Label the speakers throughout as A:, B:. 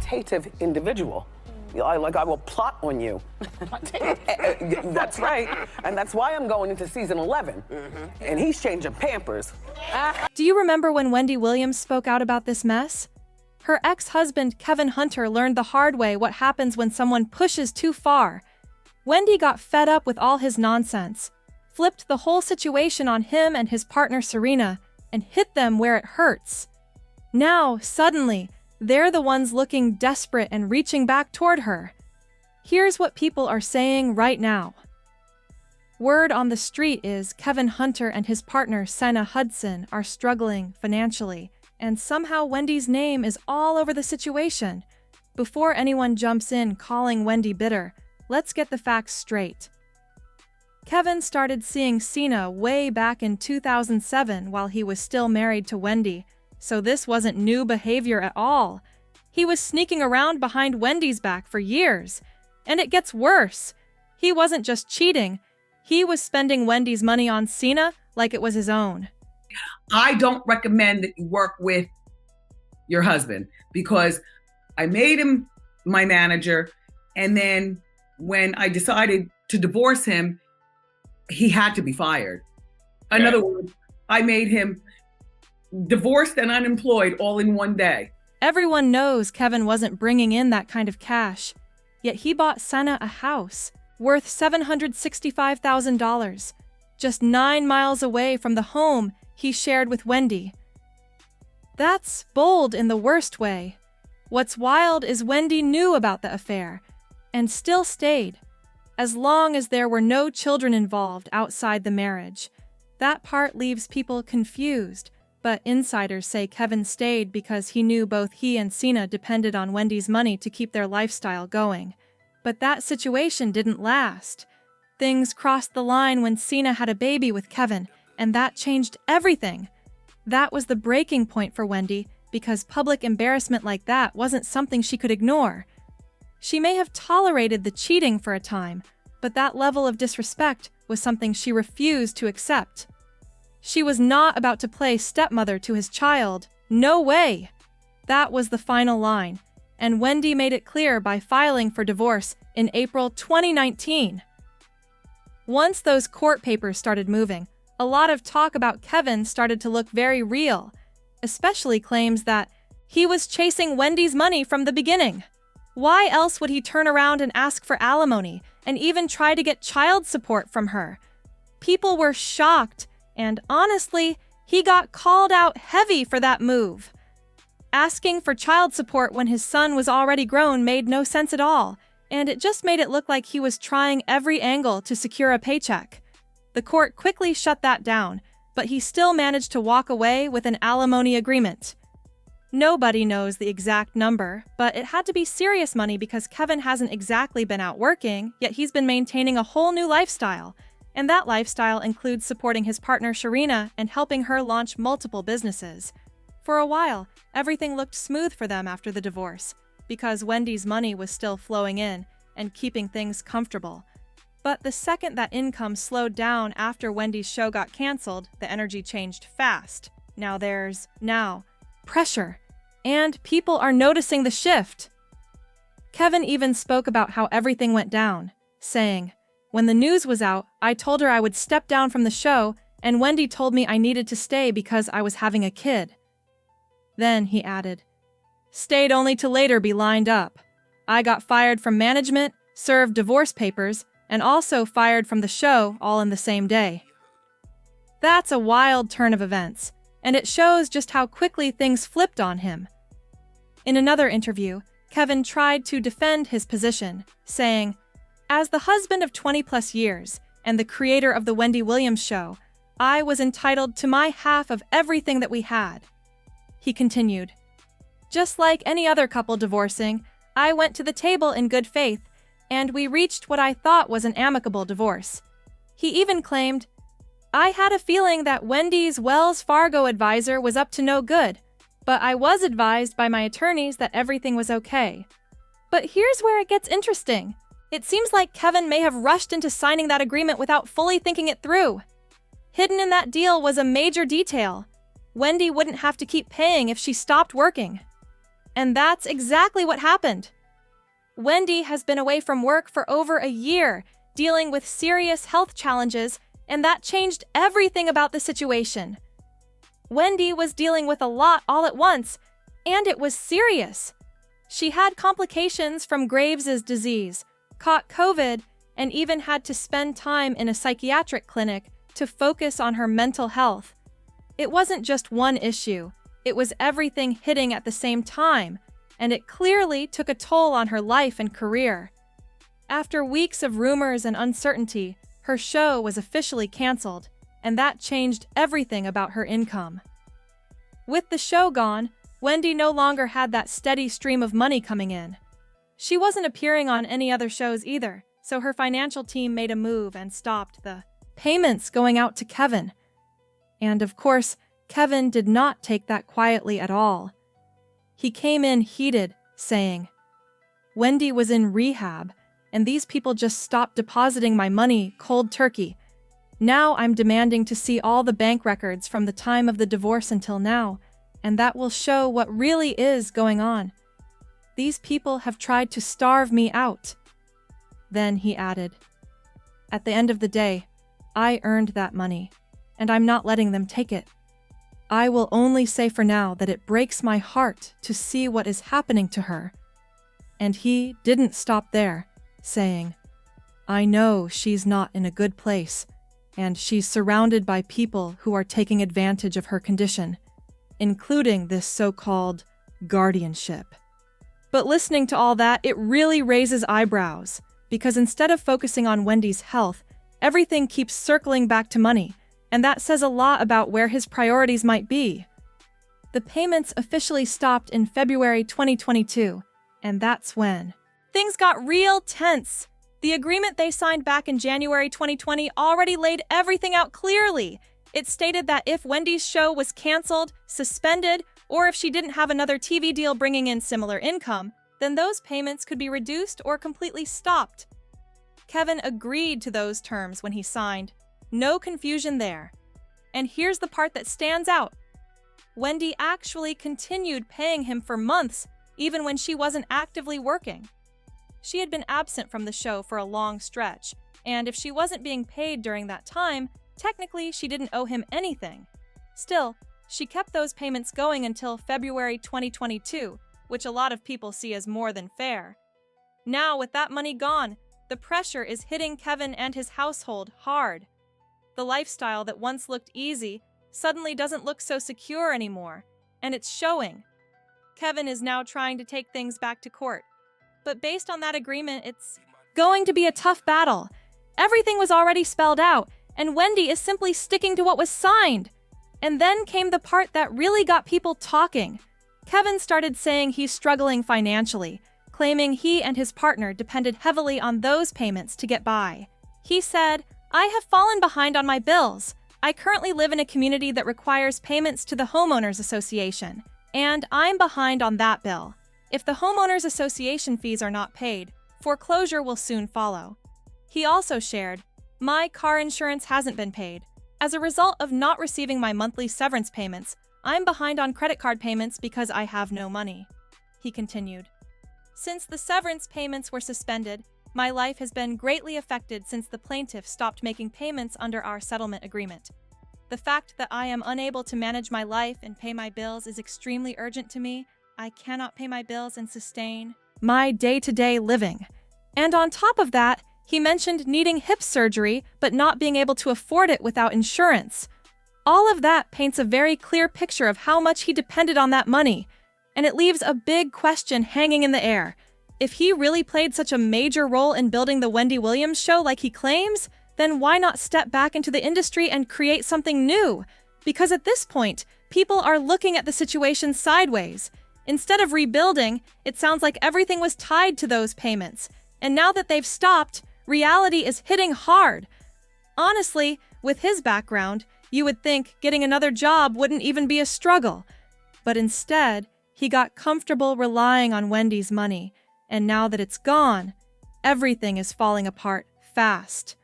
A: exploitative individual. I will plot on you. That's right. And that's why I'm going into season 11. And he's changing Pampers.
B: Do you remember when Wendy Williams spoke out about this mess? Her ex-husband, Kevin Hunter, learned the hard way what happens when someone pushes too far. Wendy got fed up with all his nonsense, flipped the whole situation on him and his partner Serena, and hit them where it hurts. Now, suddenly, they're the ones looking desperate and reaching back toward her. Here's what people are saying right now. Word on the street is Kevin Hunter and his partner Senna Hudson are struggling financially, and somehow Wendy's name is all over the situation. Before anyone jumps in calling Wendy bitter, let's get the facts straight. Kevin started seeing Senna way back in 2007 while he was still married to Wendy, so this wasn't new behavior at all. He was sneaking around behind Wendy's back for years. And it gets worse. He wasn't just cheating, he was spending Wendy's money on Senna like it was his own.
C: I don't recommend that you work with your husband because I made him my manager, and then when I decided to divorce him, he had to be fired. In other words, I made him divorced and unemployed all in one day.
B: Everyone knows Kevin wasn't bringing in that kind of cash, yet he bought Senna a house worth $765,000, just 9 miles away from the home he shared with Wendy. That's bold in the worst way. What's wild is Wendy knew about the affair and still stayed, as long as there were no children involved outside the marriage. That part leaves people confused, but insiders say Kevin stayed because he knew both he and Senna depended on Wendy's money to keep their lifestyle going. But that situation didn't last. Things crossed the line when Senna had a baby with Kevin, and that changed everything. That was the breaking point for Wendy, because public embarrassment like that wasn't something she could ignore. She may have tolerated the cheating for a time, but that level of disrespect was something she refused to accept. She was not about to play stepmother to his child. No way! That was the final line, and Wendy made it clear by filing for divorce in April 2019. Once those court papers started moving, a lot of talk about Kevin started to look very real, especially claims that he was chasing Wendy's money from the beginning. Why else would he turn around and ask for alimony and even try to get child support from her? People were shocked. And honestly, he got called out heavy for that move. Asking for child support when his son was already grown made no sense at all, and it just made it look like he was trying every angle to secure a paycheck. The court quickly shut that down, but he still managed to walk away with an alimony agreement. Nobody knows the exact number, but it had to be serious money because Kevin hasn't exactly been out working, yet he's been maintaining a whole new lifestyle. And that lifestyle includes supporting his partner Serena and helping her launch multiple businesses. For a while, everything looked smooth for them after the divorce, because Wendy's money was still flowing in and keeping things comfortable. But the second that income slowed down after Wendy's show got canceled, the energy changed fast. Now there's pressure, and people are noticing the shift. Kevin even spoke about how everything went down, saying, "When the news was out, I told her I would step down from the show, and Wendy told me I needed to stay because I was having a kid." Then he added, "Stayed only to later be lined up. I got fired from management, served divorce papers, and also fired from the show all in the same day." That's a wild turn of events, and it shows just how quickly things flipped on him. In another interview, Kevin tried to defend his position, saying, "As the husband of 20-plus years and the creator of the Wendy Williams show, I was entitled to my half of everything that we had." He continued, "Just like any other couple divorcing, I went to the table in good faith, and we reached what I thought was an amicable divorce." He even claimed, "I had a feeling that Wendy's Wells Fargo advisor was up to no good, but I was advised by my attorneys that everything was okay." But here's where it gets interesting. It seems like Kevin may have rushed into signing that agreement without fully thinking it through. Hidden in that deal was a major detail. Wendy wouldn't have to keep paying if she stopped working. And that's exactly what happened. Wendy has been away from work for over a year, dealing with serious health challenges, and that changed everything about the situation. Wendy was dealing with a lot all at once, and it was serious. She had complications from Graves' disease, caught COVID, and even had to spend time in a psychiatric clinic to focus on her mental health. It wasn't just one issue, it was everything hitting at the same time, and it clearly took a toll on her life and career. After weeks of rumors and uncertainty, her show was officially canceled, and that changed everything about her income. With the show gone, Wendy no longer had that steady stream of money coming in. She wasn't appearing on any other shows either, so her financial team made a move and stopped the payments going out to Kevin. And of course, Kevin did not take that quietly at all. He came in heated, saying, "Wendy was in rehab, and these people just stopped depositing my money cold turkey. Now I'm demanding to see all the bank records from the time of the divorce until now, and that will show what really is going on. These people have tried to starve me out." Then he added, "At the end of the day, I earned that money, and I'm not letting them take it. I will only say for now that it breaks my heart to see what is happening to her." And he didn't stop there, saying, "I know she's not in a good place, and she's surrounded by people who are taking advantage of her condition, including this so-called guardianship." But listening to all that, it really raises eyebrows, because instead of focusing on Wendy's health, everything keeps circling back to money, and that says a lot about where his priorities might be. The payments officially stopped in February 2022, and that's when things got real tense. The agreement they signed back in January 2020 already laid everything out clearly. It stated that if Wendy's show was canceled, suspended, or if she didn't have another TV deal bringing in similar income, then those payments could be reduced or completely stopped. Kevin agreed to those terms when he signed. No confusion there. And here's the part that stands out. Wendy actually continued paying him for months, even when she wasn't actively working. She had been absent from the show for a long stretch, and if she wasn't being paid during that time, technically she didn't owe him anything. Still, she kept those payments going until February 2022, which a lot of people see as more than fair. Now, with that money gone, the pressure is hitting Kevin and his household hard. The lifestyle that once looked easy suddenly doesn't look so secure anymore, and it's showing. Kevin is now trying to take things back to court. But based on that agreement, it's going to be a tough battle. Everything was already spelled out, and Wendy is simply sticking to what was signed. And then came the part that really got people talking. Kevin started saying he's struggling financially, claiming he and his partner depended heavily on those payments to get by. He said, "I have fallen behind on my bills. I currently live in a community that requires payments to the homeowners association, and I'm behind on that bill. If the homeowners association fees are not paid, foreclosure will soon follow." He also shared, "My car insurance hasn't been paid. As a result of not receiving my monthly severance payments, I'm behind on credit card payments because I have no money." He continued, "Since the severance payments were suspended, my life has been greatly affected since the plaintiff stopped making payments under our settlement agreement. The fact that I am unable to manage my life and pay my bills is extremely urgent to me. I cannot pay my bills and sustain my day-to-day living." And on top of that, he mentioned needing hip surgery but not being able to afford it without insurance. All of that paints a very clear picture of how much he depended on that money, and it leaves a big question hanging in the air. If he really played such a major role in building the Wendy Williams show like he claims, then why not step back into the industry and create something new? Because at this point, people are looking at the situation sideways. Instead of rebuilding, it sounds like everything was tied to those payments. And now that they've stopped, reality is hitting hard. Honestly, with his background, you would think getting another job wouldn't even be a struggle. But instead, he got comfortable relying on Wendy's money. And now that it's gone, everything is falling apart fast.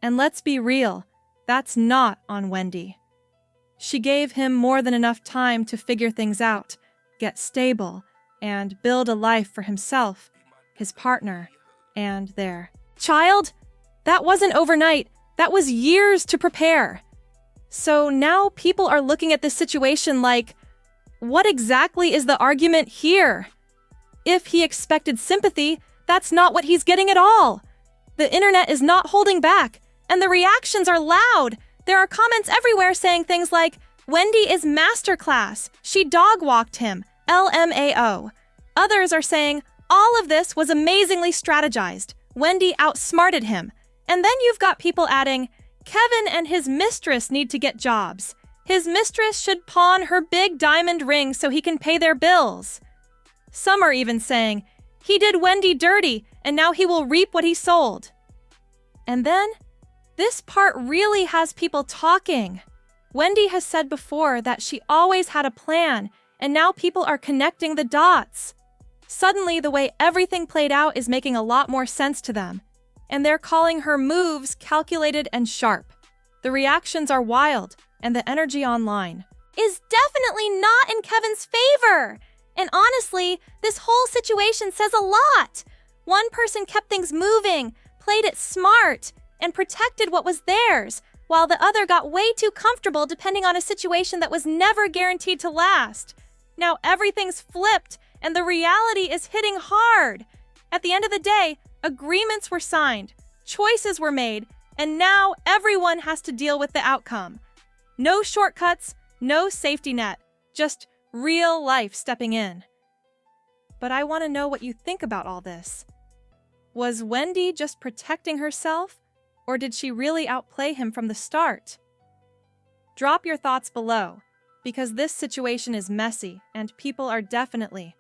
B: And let's be real, that's not on Wendy. She gave him more than enough time to figure things out, get stable, and build a life for himself, his partner, and their child. That wasn't overnight. That was years to prepare. So now people are looking at this situation like, what exactly is the argument here? If he expected sympathy, that's not what he's getting at all. The internet is not holding back, and the reactions are loud. There are comments everywhere saying things like, Wendy is masterclass. She dog-walked him. LMAO. Others are saying, all of this was amazingly strategized. Wendy outsmarted him. And then you've got people adding, Kevin and his mistress need to get jobs. His mistress should pawn her big diamond ring so he can pay their bills. Some are even saying, he did Wendy dirty and now he will reap what he sold. And then, this part really has people talking. Wendy has said before that she always had a plan, and now people are connecting the dots. Suddenly, the way everything played out is making a lot more sense to them, and they're calling her moves calculated and sharp. The reactions are wild, and the energy online is definitely not in Kevin's favor. And honestly, this whole situation says a lot. One person kept things moving, played it smart, and protected what was theirs, while the other got way too comfortable depending on a situation that was never guaranteed to last. Now everything's flipped, and the reality is hitting hard. At the end of the day, agreements were signed, choices were made, and now everyone has to deal with the outcome. No shortcuts, no safety net, just real life stepping in. But I want to know what you think about all this. Was Wendy just protecting herself, or did she really outplay him from the start? Drop your thoughts below, because this situation is messy and people are definitely